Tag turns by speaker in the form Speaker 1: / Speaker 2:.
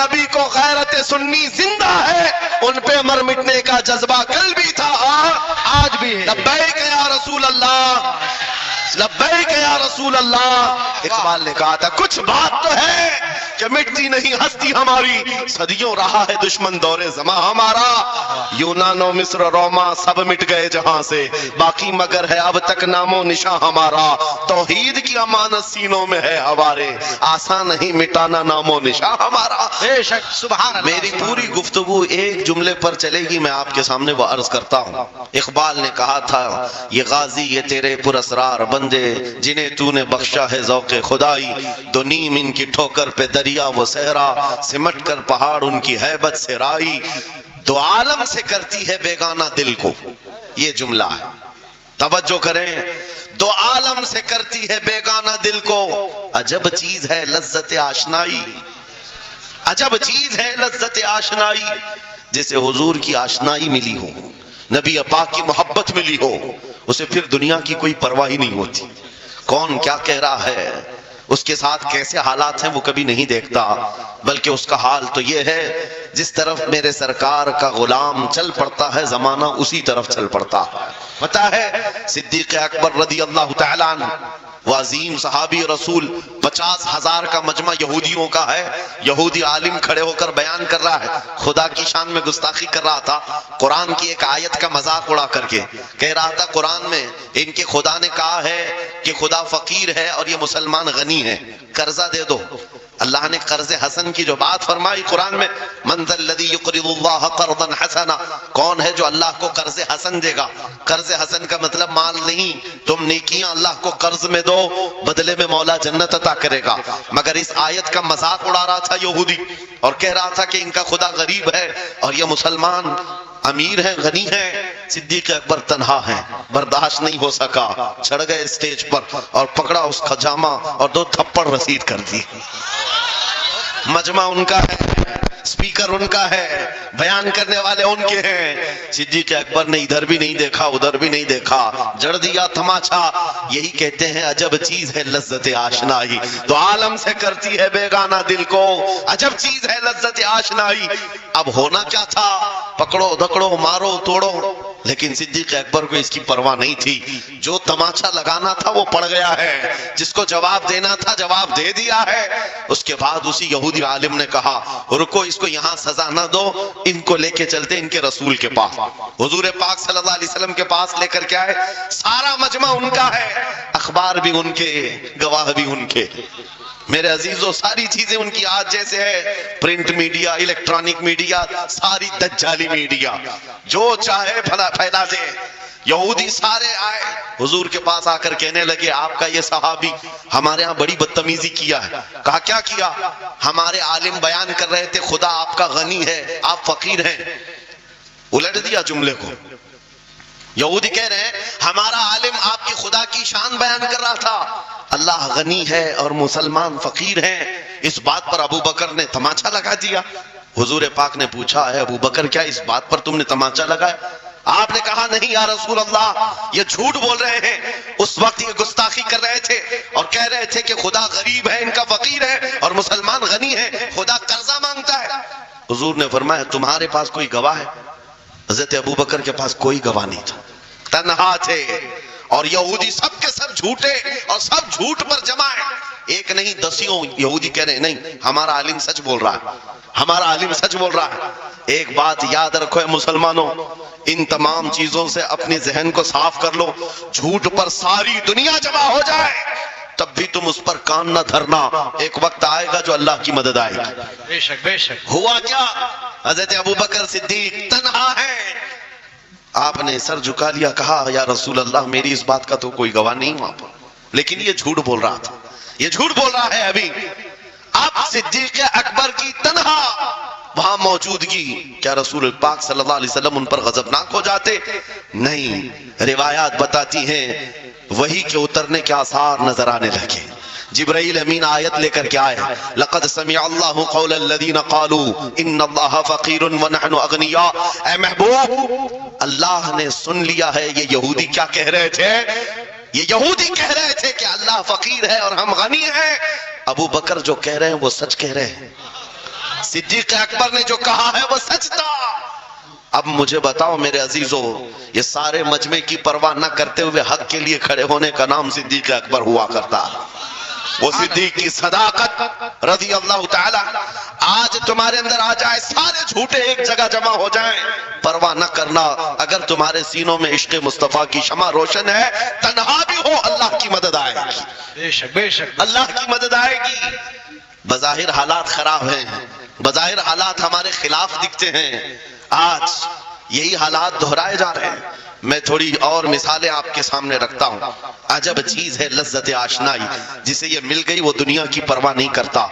Speaker 1: نبی کو غیرت سنی زندہ ہے، ان پہ مر مٹنے کا جذبہ کل بھی تھا، آج بھی ہے۔ لبیک یا رسول اللہ، لبیک یا رسول اللہ۔ اقبال نے کہا تھا کچھ بات تو ہے کہ مٹتی نہیں ہستی ہماری، صدیوں رہا ہے دشمن دور زماں ہمارا، یونان و مصر روما سب مٹ گئے جہاں سے، باقی مگر ہے اب تک نام و نشاں ہمارا، توحید کی امانت سینوں میں ہے ہمارے، آسان نہیں مٹانا نام و نشاں ہمارا۔
Speaker 2: بے شک، سبحان اللہ۔
Speaker 1: میری پوری گفتگو ایک جملے پر چلے گی، میں آپ کے سامنے وہ عرض کرتا ہوں۔ اقبال نے کہا تھا یہ غازی یہ تیرے پراسرار بندے، جنہیں تو نے بخشا ہے ذوق خدائی، دو نیم ان کی ٹھوکر پہ دریا وہ صحرا، سمٹ کر پہاڑ ان کی ہیبت سے رائی، دو عالم سے کرتی ہے بیگانہ دل کو۔ یہ جملہ ہے، توجہ کریں، دو عالم سے کرتی ہے بیگانہ دل کو، عجب چیز ہے لذت آشنائی، عجب چیز ہے لذت آشنائی، جسے حضور کی آشنائی ملی ہو، نبی پاک کی محبت ملی ہو، اسے پھر دنیا کی کوئی پرواہ ہی نہیں ہوتی، کون کیا کہہ رہا ہے، اس کے ساتھ کیسے حالات ہیں وہ کبھی نہیں دیکھتا، بلکہ اس کا حال تو یہ ہے جس طرف میرے سرکار کا غلام چل پڑتا ہے زمانہ اسی طرف چل پڑتا ہے۔ پتہ ہے صدیق اکبر رضی اللہ تعالیٰ عنہ وہ عظیم صحابی رسول، 50,000 کا مجمع یہودیوں کا ہے، یہودی عالم کھڑے ہو کر بیان کر رہا ہے، خدا کی شان میں گستاخی کر رہا تھا، قرآن کی ایک آیت کا مذاق اڑا کر کے کہہ رہا تھا قرآن میں ان کے خدا نے کہا ہے کہ خدا فقیر ہے اور یہ مسلمان غنی ہے، قرضہ دے دو۔ اللہ نے قرض حسن کی جو بات فرمائی قرآن میں، من ذا الذی یقرض اللہ قرضا حسنا، کون ہے جو اللہ کو قرض حسن دے گا؟ قرض حسن کا مطلب مال نہیں، تم نیکیاں اللہ کو قرض میں دو، بدلے میں مولا جنت عطا کرے گا۔ مگر اس آیت کا مذاق اڑا رہا تھا یہودی اور کہہ رہا تھا کہ ان کا خدا غریب ہے اور یہ مسلمان امیر ہیں، غنی ہیں۔ صدیق اکبر تنہا ہیں، برداشت نہیں ہو سکا، چڑھ گئے اسٹیج پر اور پکڑا اس کا جامہ اور 2 تھپڑ رسید کر دی۔ مجمع ان کا ہے، سپیکر ان کا ہے، بیان کرنے والے ان کے ہیں، صدیق اکبر نے ادھر بھی نہیں دیکھا ادھر بھی نہیں دیکھا، جڑ دیا تماچا۔ یہی کہتے ہیں عجب چیز ہے لذت آشنائی، تو عالم سے کرتی ہے بیگانہ دل کو، عجب چیز ہے لذت آشنائی۔ اب ہونا کیا تھا، پکڑو دکڑو مارو توڑو، لیکن صدیق اکبر کو اس کی پرواہ نہیں تھی، جو تماچا لگانا تھا وہ پڑ گیا ہے، جس کو جواب دینا تھا جواب دے دیا ہے۔ اس کے بعد اسی یہودی عالم نے کہا رکو، اس کو یہاں سزا نہ دو، ان کو لے کے چلتے ان کے رسول کے پاس، حضور پاک صلی اللہ علیہ وسلم کے پاس لے کر کے آئے۔ سارا مجمع ان کا ہے، اخبار بھی ان کے، گواہ بھی ان کے۔ میرے عزیزوں ساری چیزیں ان کی آج جیسے ہے، پرنٹ میڈیا، الیکٹرانک میڈیا، ساری دجالی میڈیا، جو چاہے پھیلا دے۔ یہودی سارے آئے حضور کے پاس آ کر کہنے لگے آپ کا یہ صحابی ہمارے ہاں بڑی بدتمیزی کیا ہے۔ کہا کیا کیا؟ ہمارے عالم بیان کر رہے تھے خدا آپ کا غنی ہے آپ فقیر ہیں۔ الٹ دیا جملے کو، یہودی کہہ رہے ہیں ہمارا عالم آپ کی خدا کی شان بیان کر رہا تھا، اللہ غنی ہے اور مسلمان فقیر ہیں۔ اس بات پر ابو بکر نے تماچا لگا دیا۔ حضور پاک نے پوچھا ہے ابو بکر کیا اس بات پر تم نے تماچا لگایا؟ آپ نے کہا نہیں یا رسول اللہ، یہ جھوٹ بول رہے ہیں، اس وقت یہ گستاخی کر رہے تھے اور کہہ رہے تھے کہ خدا غریب ہے ان کا فقیر ہے اور مسلمان غنی ہے، خدا قرضہ مانگتا ہے۔ حضور نے فرمایا تمہارے پاس کوئی گواہ ہے؟ حضرت ابو بکر کے پاس کوئی گواہ نہیں تھا، تنہا تھے، اور یہودی سب کے سب جھوٹے اور سب جھوٹ پر جمع ہے، ایک نہیں دسیوں یہودی کہہ رہے ہیں نہیں ہمارا عالم سچ بول رہا ہے، ہمارا عالم سچ بول رہا ہے۔ ایک بات یاد رکھو اے مسلمانوں، ان تمام چیزوں سے اپنے ذہن کو صاف کر لو، جھوٹ پر ساری دنیا جمع ہو جائے تب بھی تم اس پر کان نہ دھرنا، ایک وقت آئے گا جو اللہ کی مدد آئے گی۔
Speaker 2: بے شک بے شک۔
Speaker 1: ہوا کیا، حضرت ابوبکر صدیق تنہا ہے، آپ نے سر جھکا لیا، کہا یا رسول اللہ میری اس بات کا تو کوئی گواہ نہیں وہاں پر، لیکن یہ جھوٹ بول رہا تھا، یہ جھوٹ بول رہا ہے ابھی۔ اب صدیق اکبر کی تنہا وہاں موجودگی، کیا رسول پاک صلی اللہ علیہ وسلم ان پر غضبناک ہو جاتے؟ نہیں، روایات بتاتی ہیں وحی کے اترنے کے آثار نظر آنے لگے، جبرائیل امین آیت لے کر کے آئے، لقد سمع اللہ قول الذین قالوا ان اللہ فقیر ونحن اغنیاء، اے محبوب اللہ نے سن لیا ہے یہ یہودی کیا کہہ رہے تھے، یہ یہودی کہہ رہے تھے کہ اللہ فقیر ہے اور ہم غنی ہیں، ابو بکر جو کہہ رہے ہیں وہ سچ کہہ رہے ہیں، صدیق اکبر نے جو کہا ہے وہ سچ تھا۔ اب مجھے بتاؤ میرے عزیزو، یہ سارے مجمع کی پرواہ نہ کرتے ہوئے حق کے لیے کھڑے ہونے کا نام صدیق اکبر ہوا کرتا۔ وہ صدیق کی صداقت رضی اللہ تعالی آج تمہارے اندر آ جائے، سارے جھوٹے ایک جگہ جمع ہو جائیں، پرواہ نہ کرنا۔ اگر تمہارے سینوں میں عشق مصطفیٰ کی شمع روشن ہے، تنہا بھی ہو اللہ کی مدد آئے گی،
Speaker 2: بے شک بے شک،
Speaker 1: اللہ کی مدد آئے گی۔ بظاہر حالات خراب ہیں، بظاہر حالات ہمارے خلاف دکھتے ہیں، آج یہی حالات دہرائے جا رہے ہیں۔ میں تھوڑی اور مثالیں آپ کے سامنے رکھتا ہوں۔ عجب چیز ہے لذت آشنائی، جسے یہ مل گئی وہ دنیا کی پرواہ نہیں کرتا۔